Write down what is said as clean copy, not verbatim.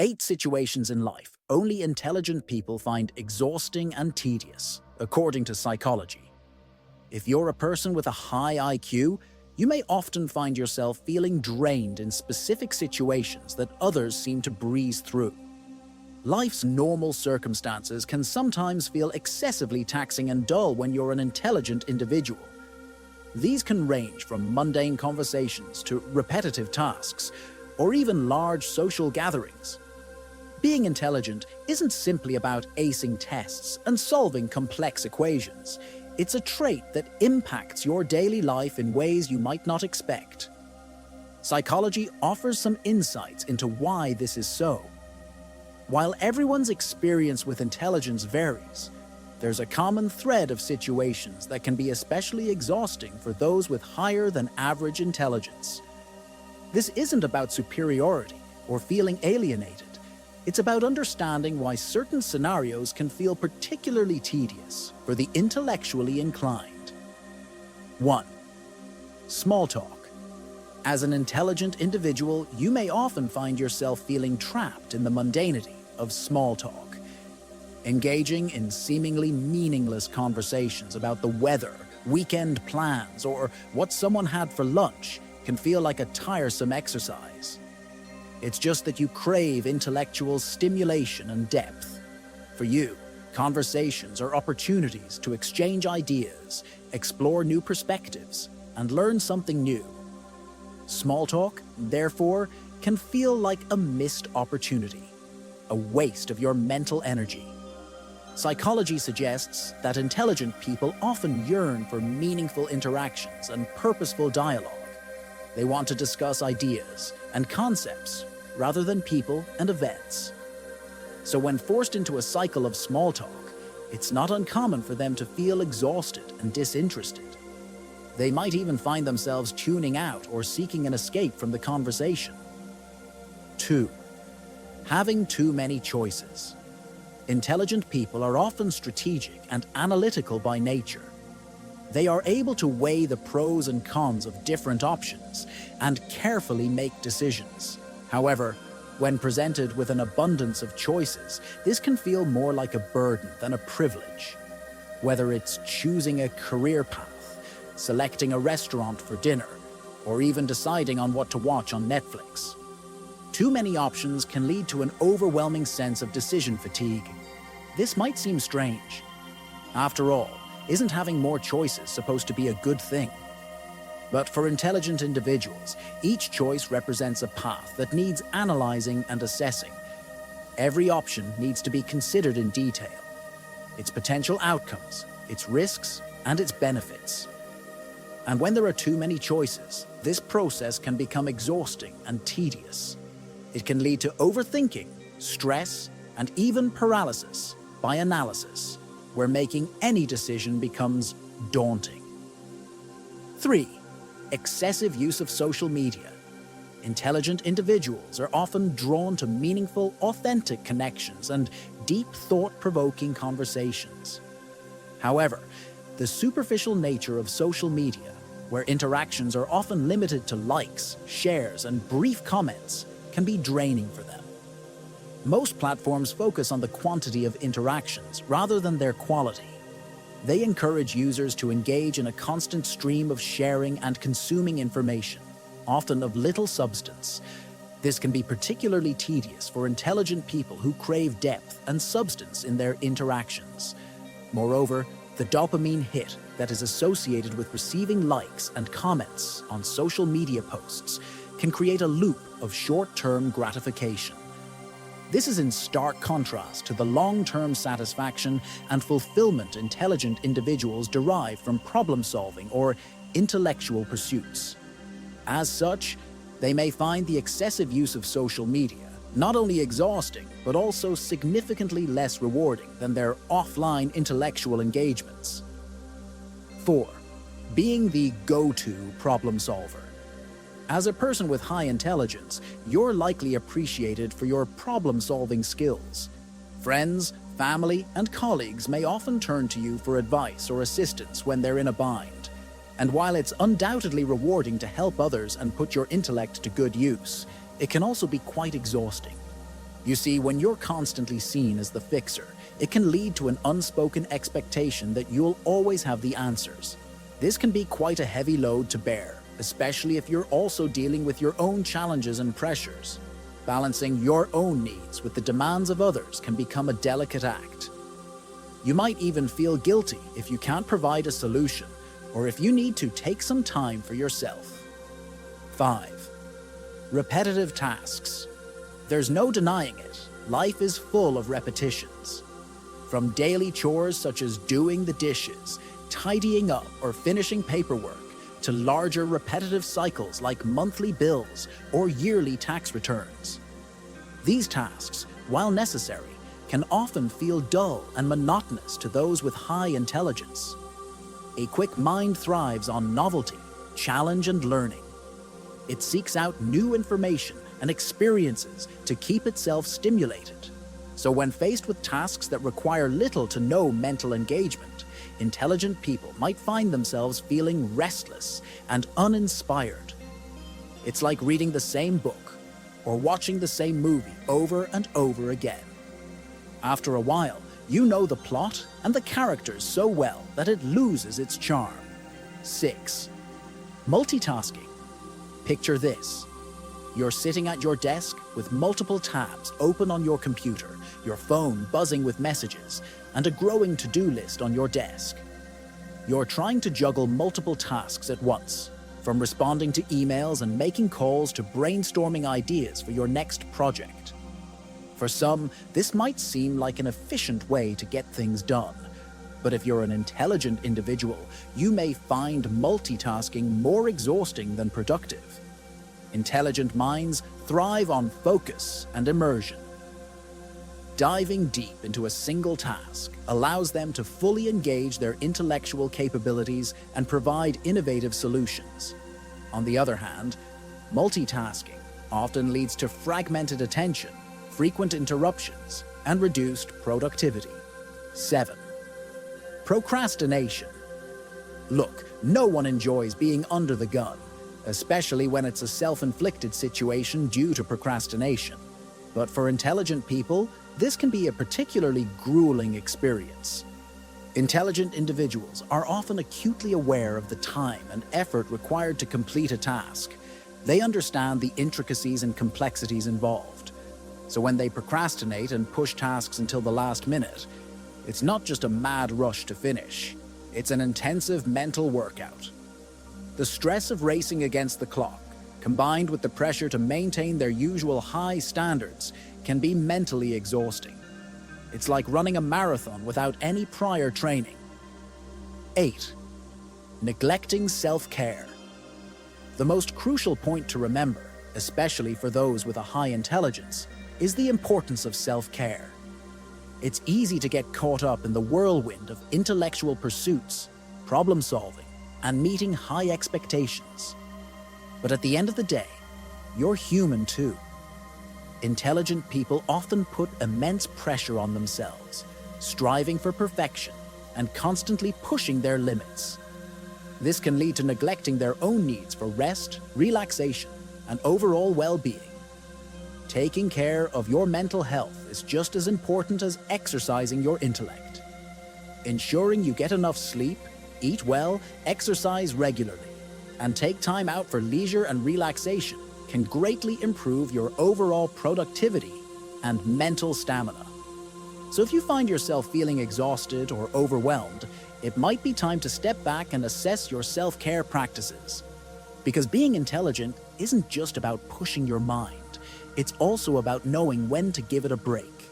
8 situations in life only intelligent people find exhausting and tedious, according to psychology. If you're a person with a high IQ, you may often find yourself feeling drained in specific situations that others seem to breeze through. Life's normal circumstances can sometimes feel excessively taxing and dull when you're an intelligent individual. These can range from mundane conversations to repetitive tasks, or even large social gatherings. Being intelligent isn't simply about acing tests and solving complex equations. It's a trait that impacts your daily life in ways you might not expect. Psychology offers some insights into why this is so. While everyone's experience with intelligence varies, there's a common thread of situations that can be especially exhausting for those with higher than average intelligence. This isn't about superiority or feeling alienated. It's about understanding why certain scenarios can feel particularly tedious for the intellectually inclined. 1. Small talk. As an intelligent individual, you may often find yourself feeling trapped in the mundanity of small talk. Engaging in seemingly meaningless conversations about the weather, weekend plans, or what someone had for lunch can feel like a tiresome exercise. It's just that you crave intellectual stimulation and depth. For you, conversations are opportunities to exchange ideas, explore new perspectives, and learn something new. Small talk, therefore, can feel like a missed opportunity, a waste of your mental energy. Psychology suggests that intelligent people often yearn for meaningful interactions and purposeful dialogue. They want to discuss ideas and concepts rather than people and events. So when forced into a cycle of small talk, it's not uncommon for them to feel exhausted and disinterested. They might even find themselves tuning out or seeking an escape from the conversation. 2. Having too many choices. Intelligent people are often strategic and analytical by nature. They are able to weigh the pros and cons of different options and carefully make decisions. However, when presented with an abundance of choices, this can feel more like a burden than a privilege. Whether it's choosing a career path, selecting a restaurant for dinner, or even deciding on what to watch on Netflix. Too many options can lead to an overwhelming sense of decision fatigue. This might seem strange. After all, isn't having more choices supposed to be a good thing? But for intelligent individuals, each choice represents a path that needs analyzing and assessing. Every option needs to be considered in detail, its potential outcomes, its risks, and its benefits. And when there are too many choices, this process can become exhausting and tedious. It can lead to overthinking, stress, and even paralysis by analysis, where making any decision becomes daunting. 3. Excessive use of social media. Intelligent individuals are often drawn to meaningful, authentic connections and deep, thought-provoking conversations. However, the superficial nature of social media, where interactions are often limited to likes, shares, and brief comments, can be draining for them. Most platforms focus on the quantity of interactions rather than their quality. They encourage users to engage in a constant stream of sharing and consuming information, often of little substance. This can be particularly tedious for intelligent people who crave depth and substance in their interactions. Moreover, the dopamine hit that is associated with receiving likes and comments on social media posts can create a loop of short-term gratification. This is in stark contrast to the long-term satisfaction and fulfillment intelligent individuals derive from problem-solving or intellectual pursuits. As such, they may find the excessive use of social media not only exhausting, but also significantly less rewarding than their offline intellectual engagements. 4. Being the go-to problem solver. As a person with high intelligence, you're likely appreciated for your problem-solving skills. Friends, family, and colleagues may often turn to you for advice or assistance when they're in a bind. And while it's undoubtedly rewarding to help others and put your intellect to good use, it can also be quite exhausting. You see, when you're constantly seen as the fixer, it can lead to an unspoken expectation that you'll always have the answers. This can be quite a heavy load to bear, especially if you're also dealing with your own challenges and pressures. Balancing your own needs with the demands of others can become a delicate act. You might even feel guilty if you can't provide a solution, or if you need to take some time for yourself. 5. Repetitive tasks. There's no denying it, life is full of repetitions. From daily chores such as doing the dishes, tidying up, or finishing paperwork, to larger repetitive cycles like monthly bills or yearly tax returns. These tasks, while necessary, can often feel dull and monotonous to those with high intelligence. A quick mind thrives on novelty, challenge, and learning. It seeks out new information and experiences to keep itself stimulated. So when faced with tasks that require little to no mental engagement, intelligent people might find themselves feeling restless and uninspired. It's like reading the same book or watching the same movie over and over again. After a while, you know the plot and the characters so well that it loses its charm. 6. Multitasking. Picture this. You're sitting at your desk with multiple tabs open on your computer, your phone buzzing with messages, and a growing to-do list on your desk. You're trying to juggle multiple tasks at once, from responding to emails and making calls to brainstorming ideas for your next project. For some, this might seem like an efficient way to get things done, but if you're an intelligent individual, you may find multitasking more exhausting than productive. Intelligent minds thrive on focus and immersion. Diving deep into a single task allows them to fully engage their intellectual capabilities and provide innovative solutions. On the other hand, multitasking often leads to fragmented attention, frequent interruptions, and reduced productivity. 7. Procrastination. Look, no one enjoys being under the gun, especially when it's a self-inflicted situation due to procrastination. But for intelligent people, this can be a particularly grueling experience. Intelligent individuals are often acutely aware of the time and effort required to complete a task. They understand the intricacies and complexities involved. So when they procrastinate and push tasks until the last minute, it's not just a mad rush to finish. It's an intensive mental workout. The stress of racing against the clock, combined with the pressure to maintain their usual high standards, can be mentally exhausting. It's like running a marathon without any prior training. 8. Neglecting self-care. The most crucial point to remember, especially for those with a high intelligence, is the importance of self-care. It's easy to get caught up in the whirlwind of intellectual pursuits, problem-solving, and meeting high expectations. But at the end of the day, you're human too. Intelligent people often put immense pressure on themselves, striving for perfection and constantly pushing their limits. This can lead to neglecting their own needs for rest, relaxation, and overall well-being. Taking care of your mental health is just as important as exercising your intellect. Ensuring you get enough sleep, eat well, exercise regularly, and take time out for leisure and relaxation can greatly improve your overall productivity and mental stamina. So if you find yourself feeling exhausted or overwhelmed, it might be time to step back and assess your self-care practices. Because being intelligent isn't just about pushing your mind, it's also about knowing when to give it a break.